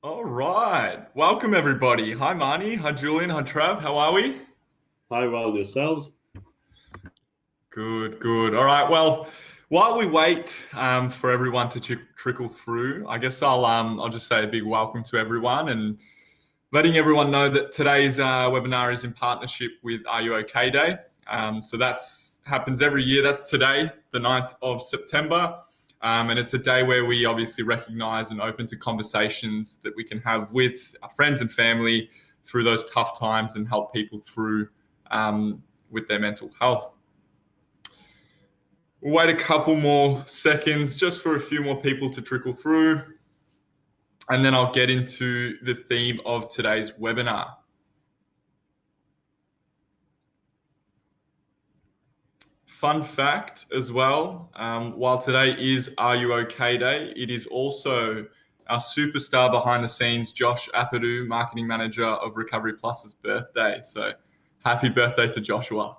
All right. Welcome, everybody. Hi, Marnie. Hi, Julian. Hi, Trav. How are we? Hi, well, yourselves. Good, good. All right. Well, while we wait for everyone to trickle through, I guess I'll just say a big welcome to everyone and letting everyone know that today's webinar is in partnership with Are You OK Day. So that's happens every year. That's today, the 9th of September. And it's a day where we obviously recognise and open to conversations that we can have with our friends and family through those tough times and help people through with their mental health. We'll wait a couple more seconds just for a few more people to trickle through. And then I'll get into the theme of today's webinar. Fun fact as well, while today is Are You OK Day, it is also our superstar behind the scenes, Josh Apadu, Marketing Manager of Recovery Plus's birthday. So happy birthday to Joshua.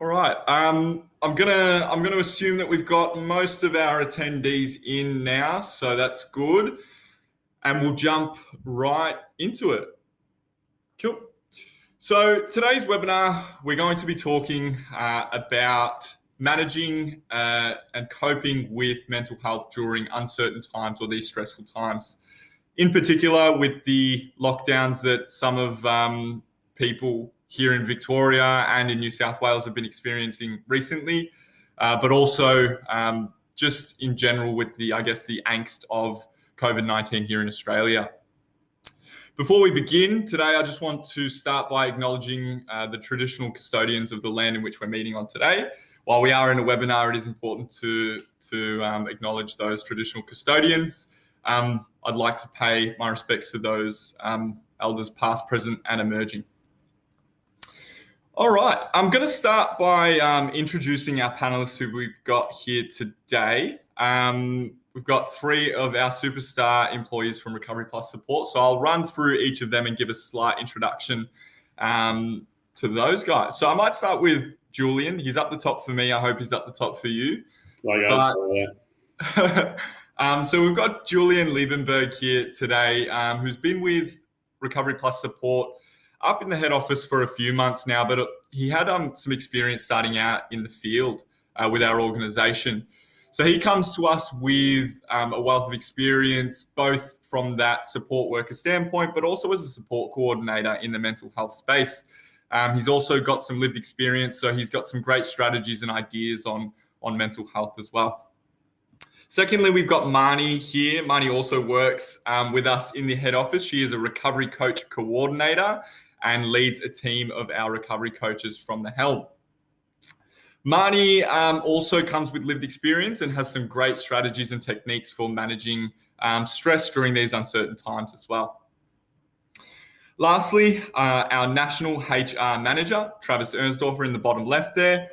All right. I'm gonna assume that we've got most of our attendees in now, so that's good. And we'll jump right into it. Cool. So today's webinar, we're going to be talking about managing and coping with mental health during uncertain times or these stressful times. In particular, with the lockdowns that some of people here in Victoria and in New South Wales have been experiencing recently, but also just in general with the angst of COVID-19 here in Australia. Before we begin today, I just want to start by acknowledging the traditional custodians of the land in which we're meeting on today. While we are in a webinar, it is important to acknowledge those traditional custodians. I'd like to pay my respects to those elders past, present and emerging. All right, I'm going to start by introducing our panelists who we've got here today. We've got three of our superstar employees from Recovery Plus Support. So I'll run through each of them and give a slight introduction to those guys. So I might start with Julian. He's up the top for me. I hope he's up the top for you. Hi, guys. So we've got Julian Liebenberg here today, who's been with Recovery Plus Support up in the head office for a few months now, but he had some experience starting out in the field with our organisation. So he comes to us with a wealth of experience, both from that support worker standpoint, but also as a support coordinator in the mental health space. He's also got some lived experience, so he's got some great strategies and ideas on mental health as well. Secondly, we've got Marnie here. Marnie also works with us in the head office. She is a recovery coach coordinator and leads a team of our recovery coaches from the helm. Marnie also comes with lived experience and has some great strategies and techniques for managing stress during these uncertain times as well. Lastly, our national HR manager, Travis Ernsdorfer, in the bottom left there.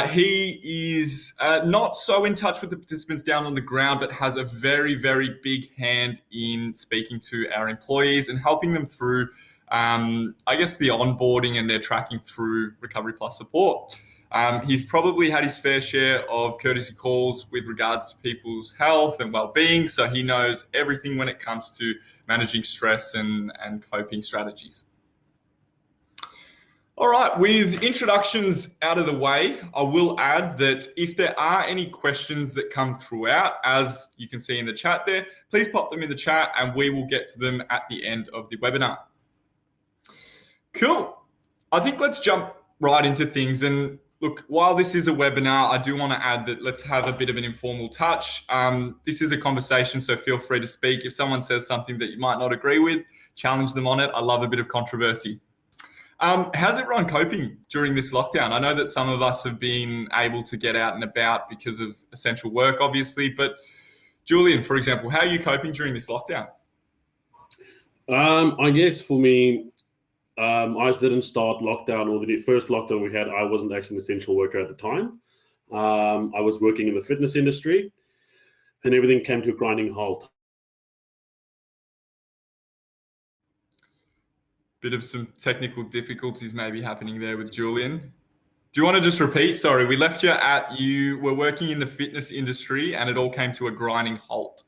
He is not so in touch with the participants down on the ground, but has a very, very big hand in speaking to our employees and helping them through, the onboarding and their tracking through Recovery Plus Support. He's probably had his fair share of courtesy calls with regards to people's health and well-being, so he knows everything when it comes to managing stress and coping strategies. All right, with introductions out of the way, I will add that if there are any questions that come throughout, as you can see in the chat there, please pop them in the chat and we will get to them at the end of the webinar. Cool. I think let's jump right into things. And look, while this is a webinar, I do want to add that let's have a bit of an informal touch. This is a conversation, so feel free to speak. If someone says something that you might not agree with, challenge them on it. I love a bit of controversy. How's everyone coping during this lockdown? I know that some of us have been able to get out and about because of essential work, obviously, but Julian, for example, how are you coping during this lockdown? I guess for me, I didn't start lockdown, or the first lockdown we had, I wasn't actually an essential worker at the time. I was working in the fitness industry and everything came to a grinding halt. Bit of some technical difficulties maybe happening there with Julian. Do you want to just repeat? Sorry, we left you were working in the fitness industry and it all came to a grinding halt.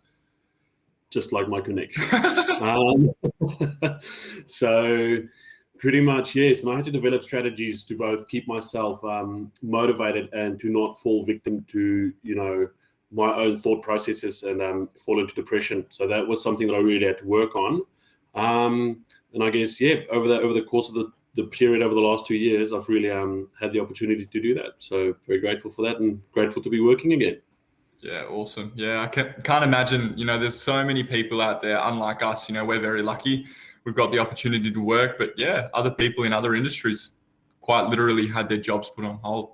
Just like my connection. um, so pretty much, yes. And I had to develop strategies to both keep myself motivated and to not fall victim to, my own thought processes and fall into depression. So that was something that I really had to work on. And I guess, over the course of the period over the last 2 years, I've really had the opportunity to do that. So very grateful for that and grateful to be working again. Yeah, awesome. Yeah, I can't imagine, there's so many people out there, unlike us, we're very lucky. We've got the opportunity to work, but yeah, other people in other industries quite literally had their jobs put on hold.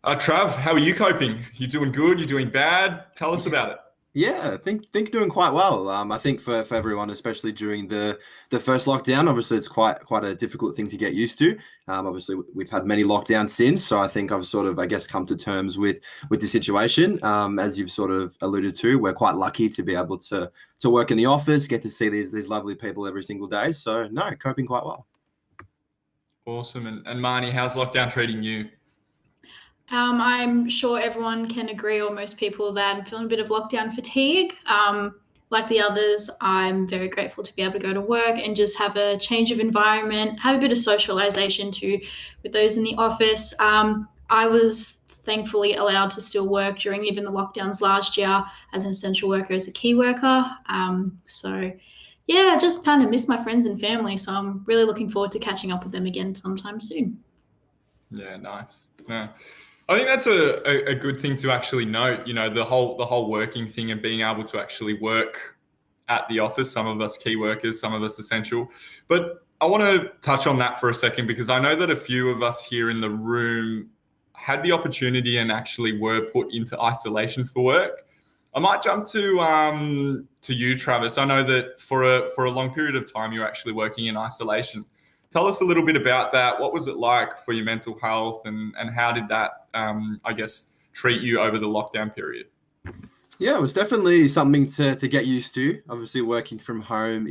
Trav, how are you coping? You doing good? You doing bad? Tell us about it. Yeah, I think doing quite well. I think for everyone, especially during the first lockdown, obviously it's quite a difficult thing to get used to. Obviously we've had many lockdowns since, so I think I've sort of, I guess, come to terms with the situation. As you've sort of alluded to, we're quite lucky to be able to work in the office, get to see these lovely people every single day. So no, coping quite well. Awesome. And Marnie, how's lockdown treating you? I'm sure everyone can agree, or most people, that I'm feeling a bit of lockdown fatigue. Like the others, I'm very grateful to be able to go to work and just have a change of environment, have a bit of socialization too with those in the office. I was thankfully allowed to still work during even the lockdowns last year as an essential worker, as a key worker. So yeah, I just kind of miss my friends and family. So I'm really looking forward to catching up with them again sometime soon. Yeah, nice. Yeah. I think that's a good thing to actually note, the whole working thing and being able to actually work at the office, some of us key workers, some of us essential. But I want to touch on that for a second because I know that a few of us here in the room had the opportunity and actually were put into isolation for work. I might jump to you, Travis. I know that for a long period of time you're actually working in isolation. Tell us a little bit about that. What was it like for your mental health and how did that, I guess, treat you over the lockdown period? Yeah, it was definitely something to get used to. Obviously, working from home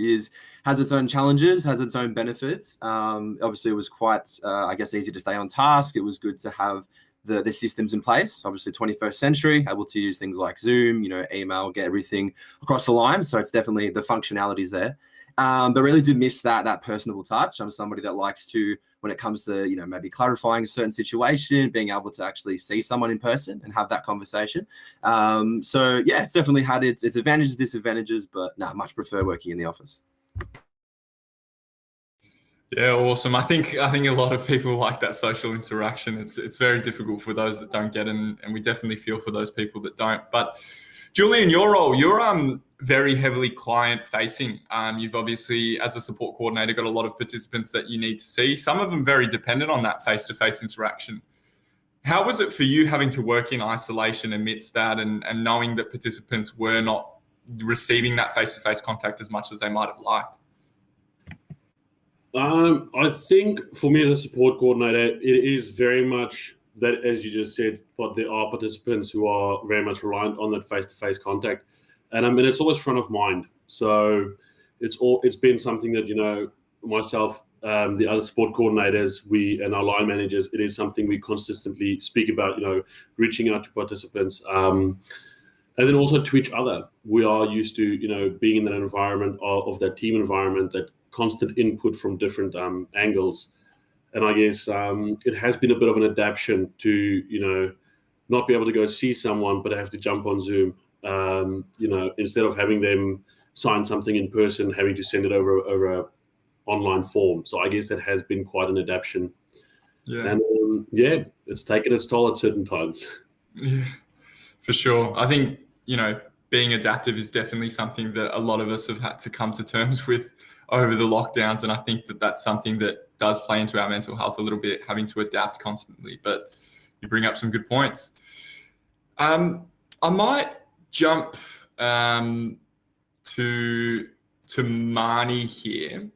has its own challenges, has its own benefits. Obviously, it was quite, I guess, easy to stay on task. It was good to have the systems in place. Obviously, 21st century, able to use things like Zoom, email, get everything across the line. So it's definitely the functionalities there. But really did miss that personable touch. I'm somebody that likes to, when it comes to, maybe clarifying a certain situation, being able to actually see someone in person and have that conversation. So yeah, it's definitely had its advantages, disadvantages, but much prefer working in the office. Yeah, awesome. I think a lot of people like that social interaction. It's very difficult for those that don't get it, and we definitely feel for those people that don't. But Julian, your role, you're very heavily client facing. You've obviously, as a support coordinator, got a lot of participants that you need to see. Some of them very dependent on that face-to-face interaction. How was it for you having to work in isolation amidst that and knowing that participants were not receiving that face-to-face contact as much as they might have liked? I think for me as a support coordinator, it is very much that, as you just said, but there are participants who are very much reliant on that face-to-face contact. And I mean, it's always front of mind. So it's been something that, myself, the other support coordinators, we and our line managers, it is something we consistently speak about, reaching out to participants. And then also to each other. We are used to, being in that environment of that team environment, that constant input from different angles. And I guess it has been a bit of an adaptation to, not be able to go see someone, but have to jump on Zoom. Instead of having them sign something in person, having to send it over a online form. So I guess that has been quite an adaptation. Yeah. And it's taken its toll at certain times. Yeah, for sure. I think, being adaptive is definitely something that a lot of us have had to come to terms with over the lockdowns. And I think that that's something that does play into our mental health a little bit, having to adapt constantly. But you bring up some good points. I might jump to Marnie here.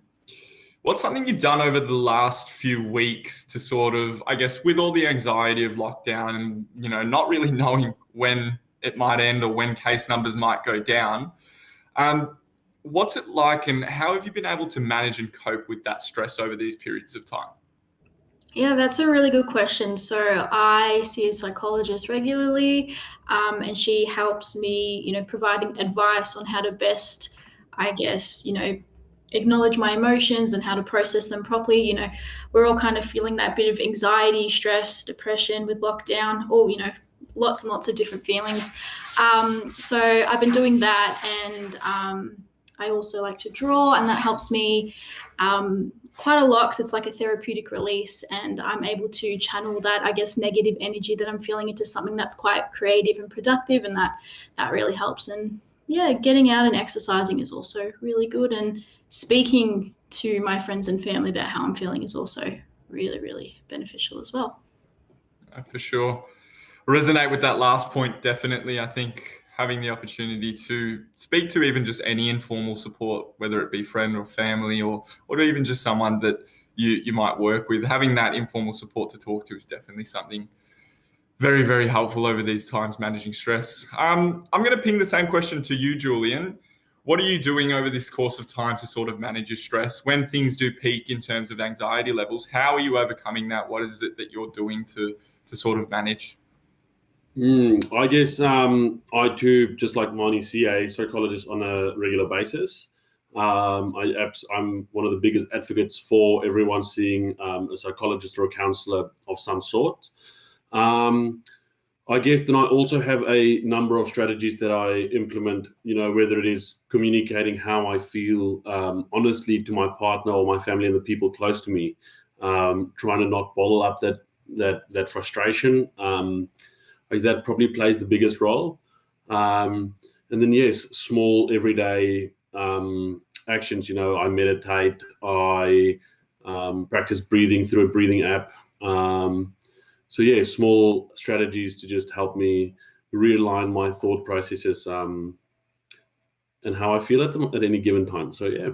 What's something you've done over the last few weeks to sort of, I guess, with all the anxiety of lockdown and, not really knowing when it might end or when case numbers might go down, what's it like and how have you been able to manage and cope with that stress over these periods of time? Yeah, that's a really good question. So I see a psychologist regularly, and she helps me, providing advice on how to best, I guess, acknowledge my emotions and how to process them properly. We're all kind of feeling that bit of anxiety, stress, depression with lockdown, or, lots and lots of different feelings. So I've been doing that, and I also like to draw, and that helps me. Quite a lot because it's like a therapeutic release, and I'm able to channel that, I guess, negative energy that I'm feeling into something that's quite creative and productive, and that really helps. And yeah, getting out and exercising is also really good, and speaking to my friends and family about how I'm feeling is also really, really beneficial as well. For sure. Resonate with that last point, definitely. I think having the opportunity to speak to even just any informal support, whether it be friend or family or even just someone that you might work with, having that informal support to talk to is definitely something very, very helpful over these times managing stress. I'm going to ping the same question to you, Julian. What are you doing over this course of time to sort of manage your stress when things do peak in terms of anxiety levels? How are you overcoming that? What is it that you're doing to sort of manage? I guess I do, just like Marnie, see a psychologist on a regular basis. I'm one of the biggest advocates for everyone seeing a psychologist or a counselor of some sort. I guess then I also have a number of strategies that I implement, whether it is communicating how I feel honestly to my partner or my family and the people close to me, trying to not bottle up that frustration. Because that probably plays the biggest role. And then, yes, small everyday actions. I meditate, I practice breathing through a breathing app. So, yeah, small strategies to just help me realign my thought processes and how I feel at any given time. So, yeah.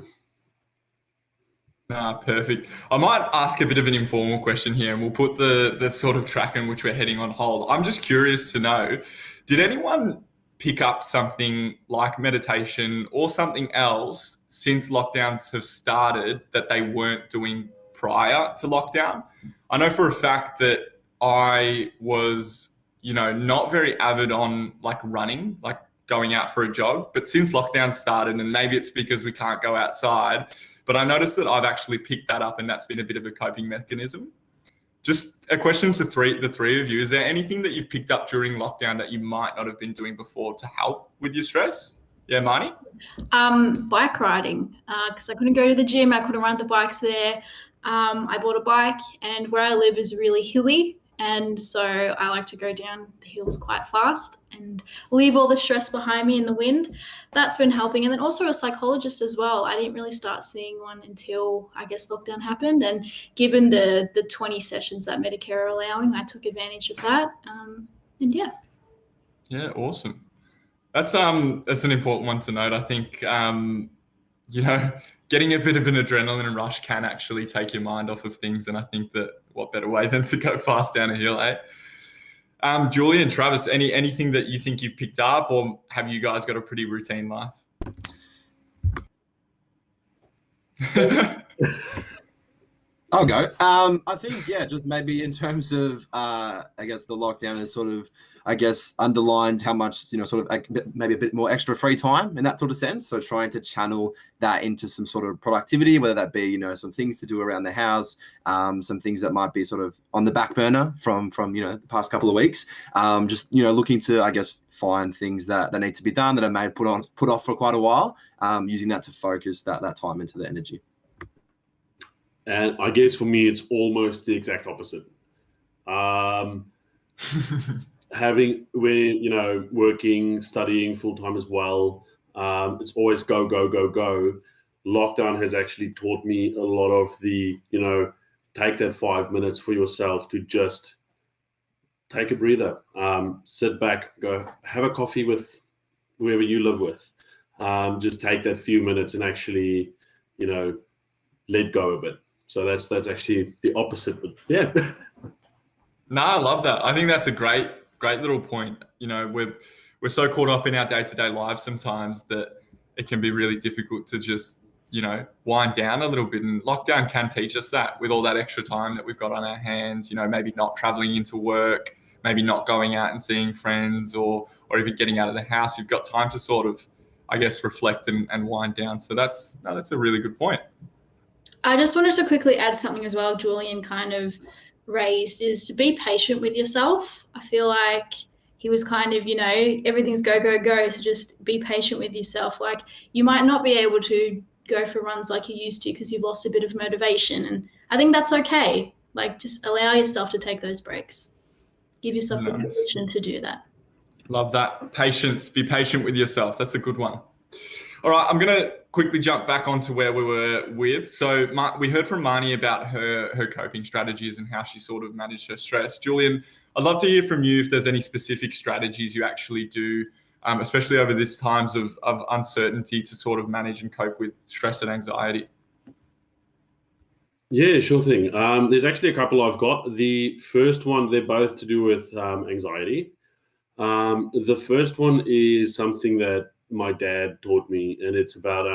Perfect. I might ask a bit of an informal question here, and we'll put the sort of track in which we're heading on hold. I'm just curious to know, did anyone pick up something like meditation or something else since lockdowns have started that they weren't doing prior to lockdown? I know for a fact that I was, not very avid on like running, like going out for a jog, but since lockdown started, and maybe it's because we can't go outside, but I noticed that I've actually picked that up, and that's been a bit of a coping mechanism. Just a question to the three of you. Is there anything that you've picked up during lockdown that you might not have been doing before to help with your stress? Yeah, Marnie? Bike riding, because I couldn't go to the gym, I couldn't ride the bikes there. I bought a bike, and where I live is really hilly, and so I like to go down the hills quite fast and leave all the stress behind me in the wind. That's been helping. And then also a psychologist as well. I didn't really start seeing one until, I guess, lockdown happened, and given the 20 sessions that Medicare are allowing, I took advantage of that. And yeah. Yeah, awesome. That's an important one to note. I think getting a bit of an adrenaline rush can actually take your mind off of things, and I think that what better way than to go fast down a hill, eh? Julie and Travis, anything that you think you've picked up, or have you guys got a pretty routine life? I'll go. I think, yeah, just maybe in terms of, I guess the lockdown has sort of, I guess, underlined how much, sort of maybe a bit more extra free time in that sort of sense. So trying to channel that into some sort of productivity, whether that be, some things to do around the house, some things that might be sort of on the back burner from the past couple of weeks. Just, looking to, I guess, find things that need to be done that I may put off for quite a while, using that to focus that time into the energy. And I guess for me, it's almost the exact opposite. Working, studying full time as well, it's always go, go, go, go. Lockdown has actually taught me a lot of the, take that 5 minutes for yourself to just take a breather, sit back, go have a coffee with whoever you live with. Just take that few minutes and actually, let go a bit. So that's actually the opposite, but yeah. No, I love that. I think that's a great little point. We're so caught up in our day-to-day lives sometimes that it can be really difficult to just wind down a little bit. And lockdown can teach us that, with all that extra time that we've got on our hands, maybe not traveling into work, maybe not going out and seeing friends, or even getting out of the house. You've got time to sort of, I guess, reflect and wind down. So that's a really good point. I just wanted to quickly add something as well, Julian kind of raised, is to be patient with yourself. I feel like he was kind of, everything's go, go, go. So just be patient with yourself. Like, you might not be able to go for runs like you used to because you've lost a bit of motivation. And I think that's okay. Like, just allow yourself to take those breaks. Give yourself the permission to do that. Love that. Patience. Be patient with yourself. That's a good one. All right, I'm going to quickly jump back onto where we were with. So we heard from Marnie about her coping strategies and how she sort of managed her stress. Julian, I'd love to hear from you if there's any specific strategies you actually do, especially over these times of uncertainty, to sort of manage and cope with stress and anxiety. Yeah, sure thing. There's actually a couple I've got. The first one, they're both to do with anxiety. The first one is something that my dad taught me, and it's about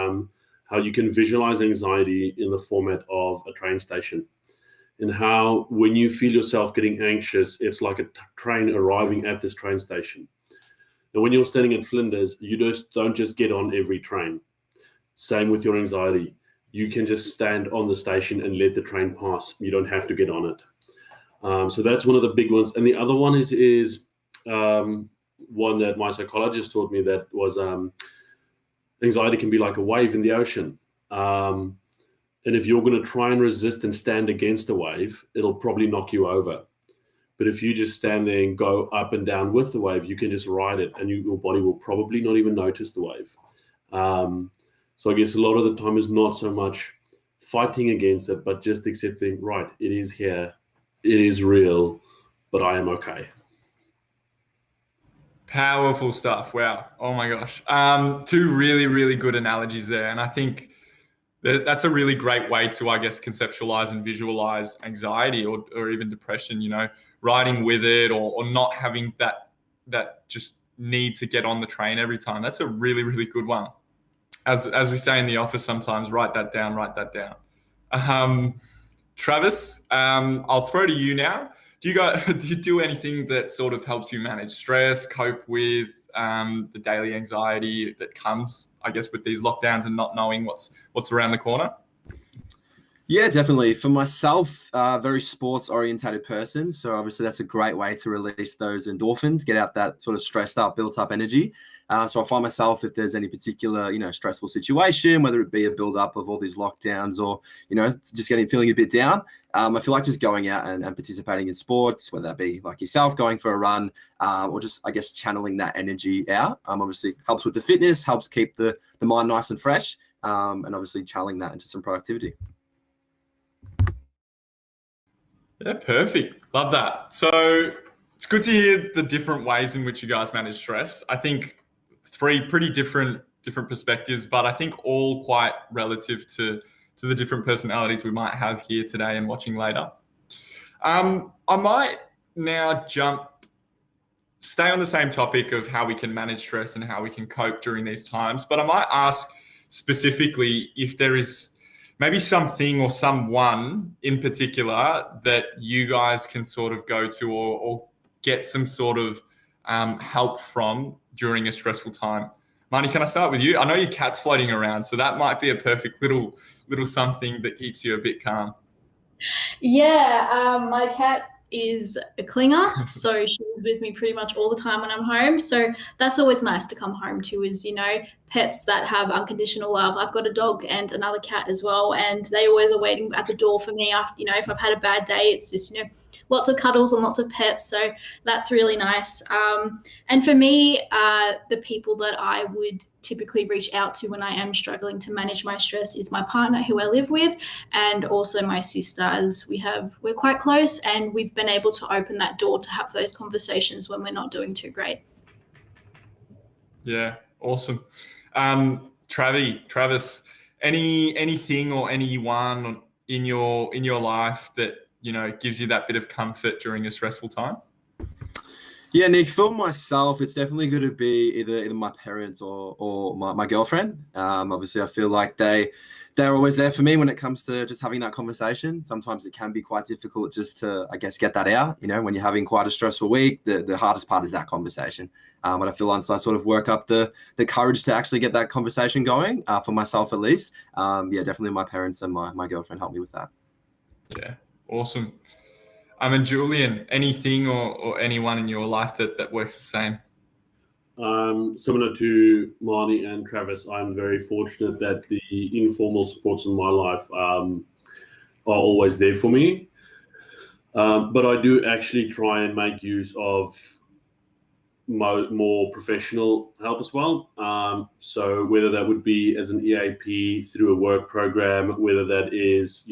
how you can visualize anxiety in the format of a train station, and how when you feel yourself getting anxious, it's like a train arriving at this train station. And when you're standing at Flinders, you don't just get on every train. Same with your anxiety. You can just stand on the station and let the train pass. You don't have to get on it. So that's one of the big ones. And the other one is one that my psychologist taught me, that was anxiety can be like a wave in the ocean. And if you're going to try and resist and stand against a wave, it'll probably knock you over. But if you just stand there and go up and down with the wave, you can just ride it, and your body will probably not even notice the wave. So I guess a lot of the time is not so much fighting against it, but just accepting, right, it is here, it is real, but I am okay. Powerful stuff. Wow. Oh my gosh. Two really, really good analogies there. And I think that's a really great way to, I guess, conceptualize and visualize anxiety or even depression, riding with it, or not having that just need to get on the train every time. That's a really, really good one. As we say in the office sometimes, write that down. Travis, I'll throw to you now. Do you do anything that sort of helps you manage stress, cope with the daily anxiety that comes, I guess, with these lockdowns and not knowing what's around the corner? Yeah, definitely. For myself, very sports orientated person. So obviously that's a great way to release those endorphins, get out that sort of stressed up, built up energy. So I find myself, if there's any particular, stressful situation, whether it be a build up of all these lockdowns or, just feeling a bit down, I feel like just going out and participating in sports, whether that be like yourself, going for a run, or just, I guess, channeling that energy out. Obviously helps with the fitness, helps keep the mind nice and fresh, and obviously channeling that into some productivity. Yeah, perfect. Love that. So it's good to hear the different ways in which you guys manage stress. I think 3 pretty different perspectives, but I think all quite relative to the different personalities we might have here today and watching later. I might now stay on the same topic of how we can manage stress and how we can cope during these times, but I might ask specifically if there is maybe something or someone in particular that you guys can sort of go to or get some sort of help from during a stressful time. Marnie, can I start with you? I know your cat's floating around, so that might be a perfect little something that keeps you a bit calm. Yeah, my cat is a clinger, so she's with me pretty much all the time when I'm home. So that's always nice to come home to, is, pets that have unconditional love. I've got a dog and another cat as well, and they always are waiting at the door for me after, if I've had a bad day. It's just, lots of cuddles and lots of pets. So that's really nice. And for me, the people that I would typically reach out to when I am struggling to manage my stress is my partner who I live with, and also my sister, as we're quite close, and we've been able to open that door to have those conversations when we're not doing too great. Yeah, awesome. Travis, anything or anyone in your life that gives you that bit of comfort during a stressful time? Yeah, Nick, for myself, it's definitely going to be either my parents or my girlfriend. Obviously, I feel like they're always there for me when it comes to just having that conversation. Sometimes it can be quite difficult just to, I guess, get that out. You know, when you're having quite a stressful week, the hardest part is that conversation. And I feel once I sort of work up the courage to actually get that conversation going, for myself at least, yeah, definitely my parents and my girlfriend helped me with that. Yeah, awesome. And Julian, anything or anyone in your life that works the same? Similar to Marnie and Travis, I'm very fortunate that the informal supports in my life are always there for me. But I do actually try and make use of more professional help as well. So whether that would be as an EAP through a work program, whether that is,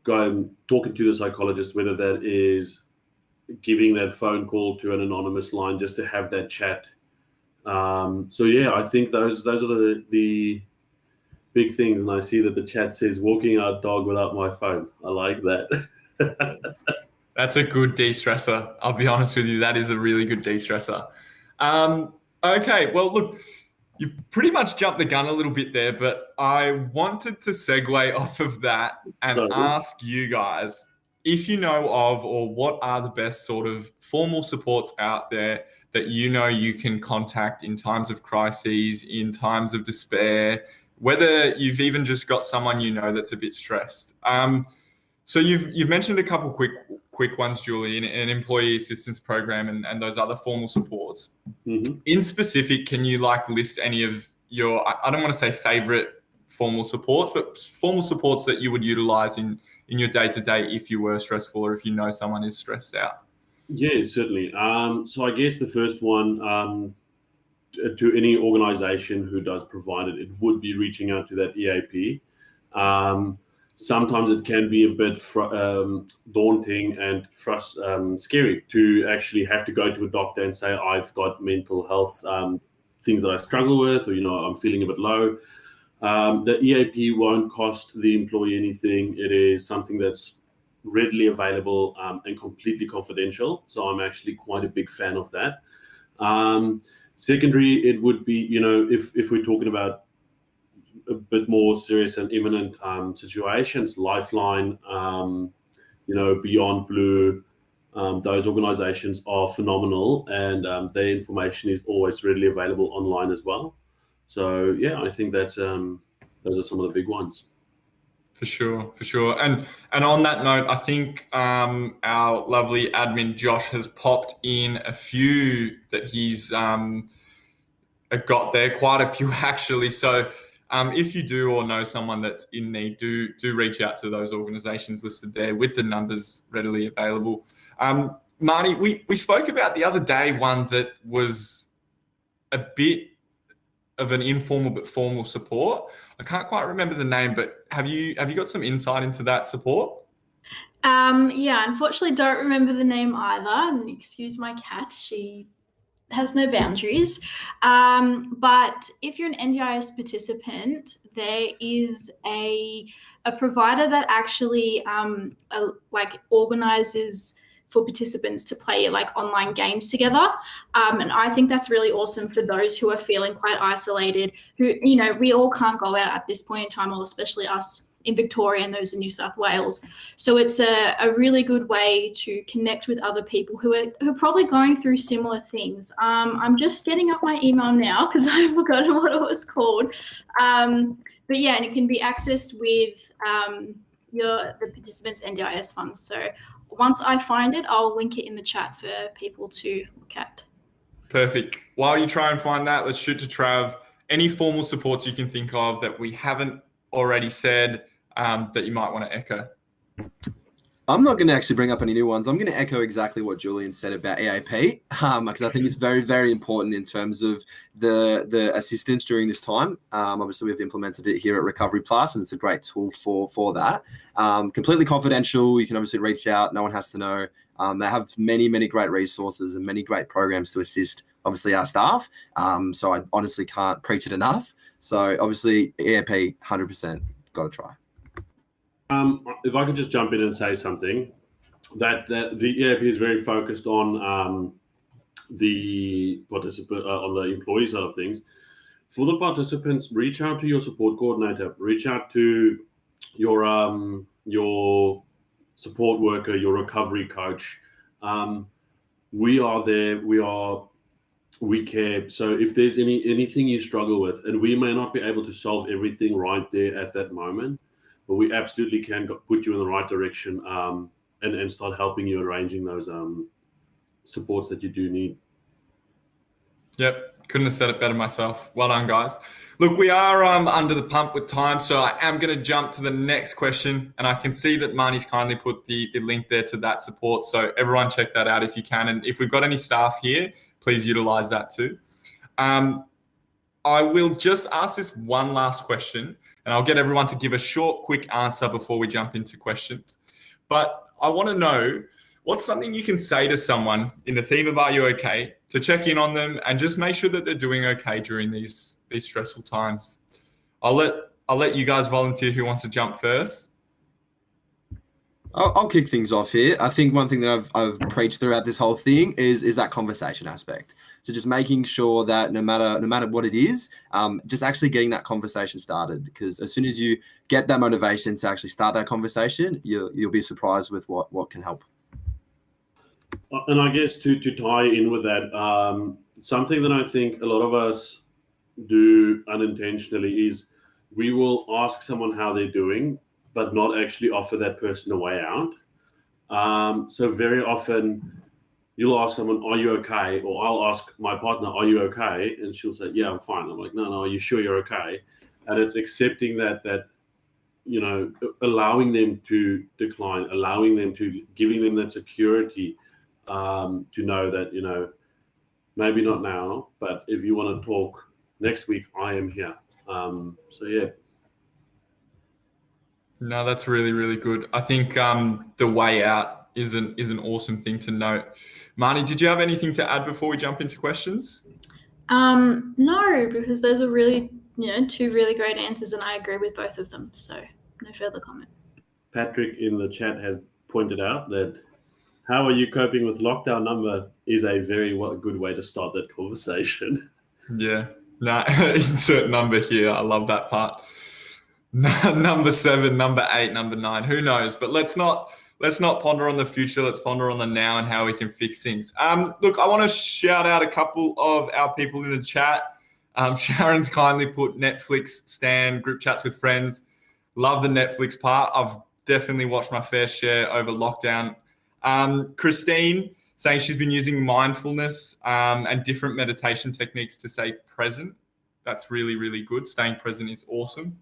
going talking to the psychologist, whether that is giving that phone call to an anonymous line just to have that chat. So yeah, I think those are the big things. And I see that the chat says walking our dog without my phone. I like that. That's a good de-stressor. I'll be honest with you. That is a really good de-stressor. Okay, well, look, you pretty much jumped the gun a little bit there, but I wanted to segue off of that and ask you guys if you know of or what are the best sort of formal supports out there that you know you can contact in times of crises, in times of despair, whether you've even just got someone you know that's a bit stressed. So you've mentioned a couple quick ones, Julie, an employee assistance program and those other formal supports. Mm-hmm. In specific, can you list any of your, I don't want to say favorite formal supports, but formal supports that you would utilize in your day-to-day if you were stressful or if you know someone is stressed out? Yeah, certainly. So I guess the first one, to any organization who does provide it, it would be reaching out to that EAP. Sometimes it can be a bit daunting and scary to actually have to go to a doctor and say, I've got mental health things that I struggle with, or, I'm feeling a bit low. The EAP won't cost the employee anything. It is something that's readily available and completely confidential. So I'm actually quite a big fan of that. Secondary, it would be, if we're talking about a bit more serious and imminent situations, Lifeline, Beyond Blue, those organizations are phenomenal, and their information is always readily available online as well. So yeah, I think that's those are some of the big ones. For sure. And on that note, I think our lovely admin Josh has popped in a few that he's got there, quite a few actually. So if you do or know someone that's in need, do reach out to those organizations listed there with the numbers readily available. Marnie, we spoke about the other day one that was a bit of an informal but formal support. I can't quite remember the name, but have you got some insight into that support? Yeah, unfortunately don't remember the name either. And excuse my cat, she has no boundaries. But if you're an NDIS participant, there is a provider that actually organizes for participants to play online games together. And I think that's really awesome for those who are feeling quite isolated, who, we all can't go out at this point in time, or especially us in Victoria and those in New South Wales. So it's a really good way to connect with other people who are probably going through similar things. I'm just getting up my email now because I've forgotten what it was called. But yeah, and it can be accessed with the participants' NDIS funds. So once I find it, I'll link it in the chat for people to look at. Perfect. While you try and find that, let's shoot to Trav. Any formal supports you can think of that we haven't already said that you might want to echo? I'm not going to actually bring up any new ones. I'm going to echo exactly what Julian said about EAP, because I think it's very, very important in terms of the assistance during this time. Obviously, we've implemented it here at Recovery Plus, and it's a great tool for that. Completely confidential. You can obviously reach out. No one has to know. They have many, many great resources and many great programs to assist, obviously, our staff. So I honestly can't preach it enough. So obviously, EAP, 100%, got to try. If I could just jump in and say something, that the EAP is very focused on the participant on the employee side of things. For the participants, reach out to your support coordinator, reach out to your support worker, your recovery coach. We are there. We care. So if there's anything you struggle with, and we may not be able to solve everything right there at that moment, but we absolutely can put you in the right direction and start helping you arranging those supports that you do need. Yep, couldn't have said it better myself. Well done, guys. Look, we are under the pump with time, so I am going to jump to the next question. And I can see that Marnie's kindly put the link there to that support. So everyone check that out if you can. And if we've got any staff here, please utilize that too. I will just ask this one last question, and I'll get everyone to give a short, quick answer before we jump into questions. But I want to know, what's something you can say to someone in the theme of Are You Okay to check in on them and just make sure that they're doing okay during these stressful times? I'll let you guys volunteer who wants to jump first. I'll kick things off here. I think one thing that I've preached throughout this whole thing is that conversation aspect. So just making sure that no matter what it is, just actually getting that conversation started. Because as soon as you get that motivation to actually start that conversation, you'll be surprised with what can help. And I guess to tie in with that, something that I think a lot of us do unintentionally is we will ask someone how they're doing, but not actually offer that person a way out. So very often you'll ask someone, are you okay? Or I'll ask my partner, are you okay? And she'll say, yeah, I'm fine. I'm like, no, are you sure you're okay? And it's accepting that, allowing them to decline, giving them that security to know that, maybe not now, but if you want to talk next week, I am here. So yeah. No, that's really, really good. I think the way out is an awesome thing to note. Marnie, did you have anything to add before we jump into questions? No, because those are really, two really great answers, and I agree with both of them. So no further comment. Patrick in the chat has pointed out that how are you coping with lockdown number is a very good way to start that conversation. Yeah. No, insert number here. I love that part. Number 7, number 8, number 9. Who knows? But let's not ponder on the future. Let's ponder on the now and how we can fix things. Look, I want to shout out a couple of our people in the chat. Sharon's kindly put Netflix, Stan, group chats with friends. Love the Netflix part. I've definitely watched my fair share over lockdown. Christine saying she's been using mindfulness and different meditation techniques to stay present. That's really, really good. Staying present is awesome.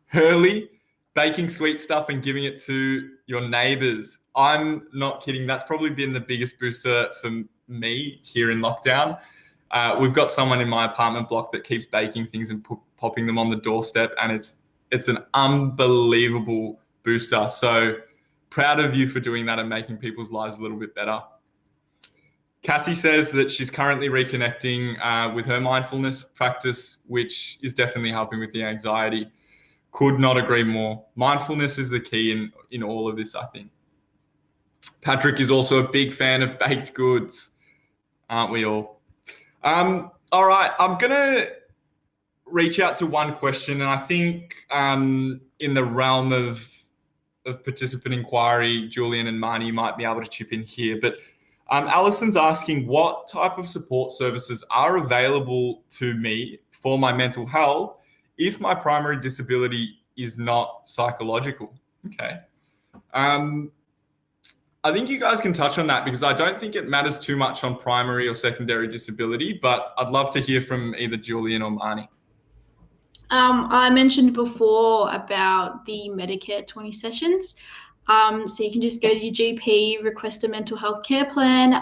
Hurley, baking sweet stuff and giving it to your neighbors. I'm not kidding. That's probably been the biggest booster for me here in lockdown. We've got someone in my apartment block that keeps baking things and popping them on the doorstep, and it's an unbelievable booster. So proud of you for doing that and making people's lives a little bit better. Cassie says that she's currently reconnecting with her mindfulness practice, which is definitely helping with the anxiety. Could not agree more. Mindfulness is the key in all of this, I think. Patrick is also a big fan of baked goods, aren't we all? All right, I'm going to reach out to one question, and I think in the realm of participant inquiry, Julian and Marnie might be able to chip in here. But Alison's asking, what type of support services are available to me for my mental health if my primary disability is not psychological? Okay. I think you guys can touch on that because I don't think it matters too much on primary or secondary disability, but I'd love to hear from either Julian or Marnie. I mentioned before about the Medicare 20 sessions. So you can just go to your GP, request a mental health care plan,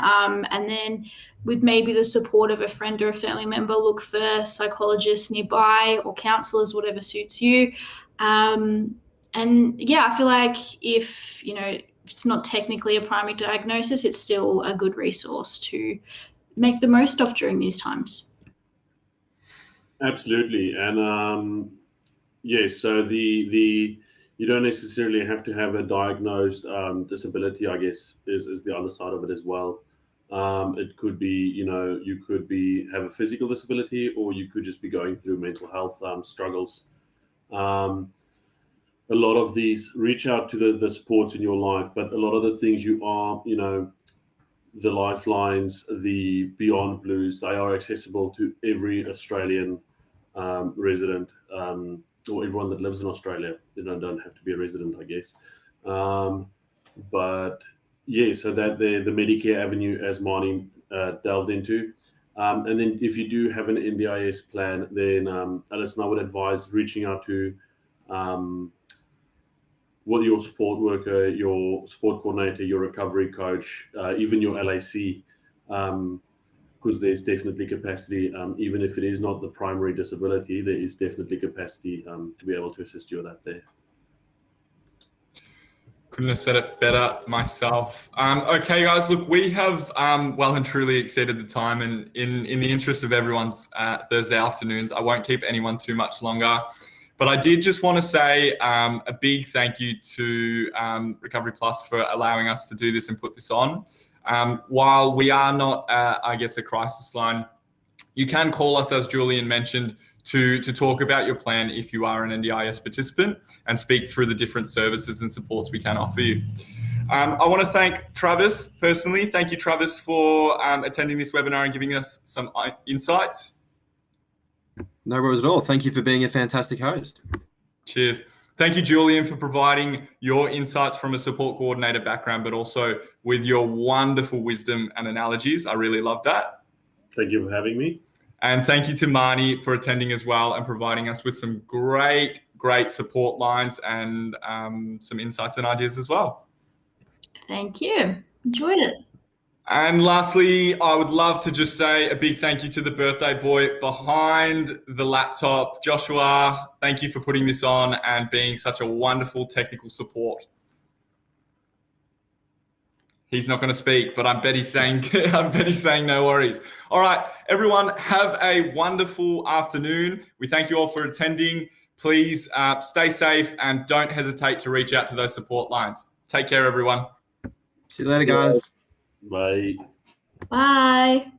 and then with maybe the support of a friend or a family member, look for psychologists nearby or counselors, whatever suits you. And yeah, I feel like if it's not technically a primary diagnosis, it's still a good resource to make the most of during these times. Absolutely. And yes, so the you don't necessarily have to have a diagnosed disability, I guess, is the other side of it as well. It could be, you could have a physical disability, or you could just be going through mental health struggles. A lot of these, reach out to the supports in your life, but a lot of the things the lifelines, the Beyond Blues, they are accessible to every Australian resident, or everyone that lives in Australia. They don't have to be a resident, I guess. But yeah, so that the Medicare avenue, as Marnie delved into. And then if you do have an NDIS plan, then Alison, I would advise reaching out to your support worker, your support coordinator, your recovery coach, even your LAC, because there's definitely capacity. Even if it is not the primary disability, there is definitely capacity to be able to assist you with that there. Couldn't have said it better myself. Okay, guys, look, we have well and truly exceeded the time, and in the interest of everyone's Thursday afternoons, I won't keep anyone too much longer. But I did just want to say a big thank you to Recovery Plus for allowing us to do this and put this on. While we are not, I guess, a crisis line, you can call us, as Julian mentioned, to talk about your plan if you are an NDIS participant and speak through the different services and supports we can offer you. I want to thank Travis personally. Thank you, Travis, for attending this webinar and giving us some insights. No worries at all. Thank you for being a fantastic host. Cheers. Thank you, Julian, for providing your insights from a support coordinator background, but also with your wonderful wisdom and analogies. I really love that. Thank you for having me. And thank you to Marnie for attending as well and providing us with some great support lines and some insights and ideas as well. Thank you. Enjoyed it. And lastly, I would love to just say a big thank you to the birthday boy behind the laptop. Joshua, thank you for putting this on and being such a wonderful technical support. He's not going to speak, but I bet he's saying no worries. All right, everyone, have a wonderful afternoon. We thank you all for attending. Please stay safe and don't hesitate to reach out to those support lines. Take care, everyone. See you later, guys. Bye. Bye.